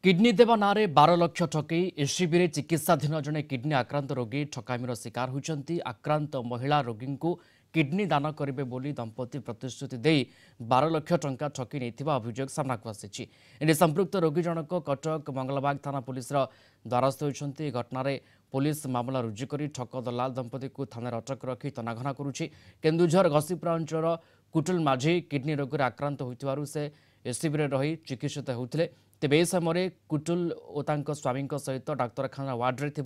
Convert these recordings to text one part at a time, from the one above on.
Kidney देवा ना 12 लक्ष ठकई एससीबी चिकित्साधीन जड़े किडनी आक्रांत रोगी ठकामीर शिकार होती। आक्रांत महिला रोगी को किडनी दान करेंगे बोली दंपति प्रतिश्रुति दे 12 लक्ष टंका ठकी नहीं अभियोग सामना आसी। संपृक्त रोगी जनक कटक मंगलबाग थाना पुलिस द्वारस्थ होती। घटना पुलिस मामला रुजु कर ठक दलाल दंपति को थाना अटक रखी तनाघना करुच्ची। केन्दुझर घसीपुरा अंचल कुटुल माझी किडनी रोग आक्रांत होइतिबारु से एससीबी रही चिकित्सित होते। तेज ए समय कुटुल और स्वामी सहित डाक्तखाना वार्ड्रे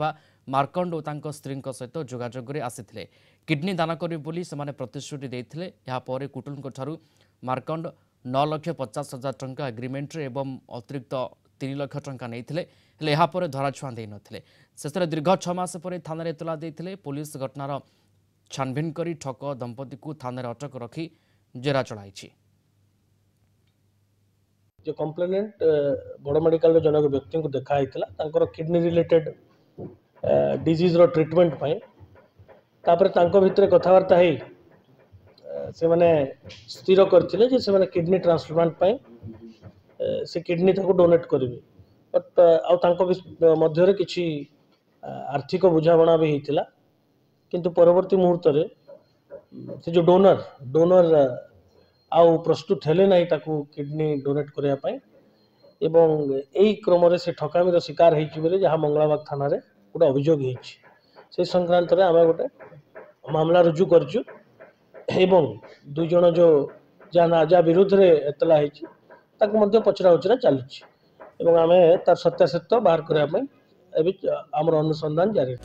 मार्कंड और स्त्री सहित जोगाजोग आसी किडनी दान करेंगे से प्रतिश्रुति देते। यापर कुटुल मार्कंड 9,50,000 टंका एग्रीमेंट्रे एवं अतिरिक्त 3 लाख टंका नहीं यापर धराछुआ दे नथिले। शेष दीर्घ 6 मास पर थाना एतला देते। पुलिस घटनार छानभिन कर ठक दंपति को थाना अटक रखी जेरा चलाई। जो कंप्लेनेंट बड़ मेडिकल जनक व्यक्ति को देखाई किडनी रिलेटेड डिजीज रो ट्रीटमेंट पाई तापर तांको भितरे कथबार्ता है से माने स्थिर करथिले जे से माने किडनी ट्रांसप्लांट पाई से किडनी ताको डोनेट करिवे। बट आउ तांको मध्य रे किछि आर्थिक बुझाबणा भी हेतिला किंतु परवर्ती मुहूर्त रे से जो डोनर आउ प्रस्तुत हेले नहीं ताकू किडनी डोनेट करने पाई एवं यही क्रम से ठकामीर शिकार होती जहाँ मंगलाबाग थाना रे गोटे अभियोग से संक्रांत आम गोटे मामला रुजु करचु एवं दुई जन जो जहाँ विरुद्ध रे एतला होती पचरा उचरा चली आम तार सत्यासत्य बाहर करने आमर अनुसंधान जारी।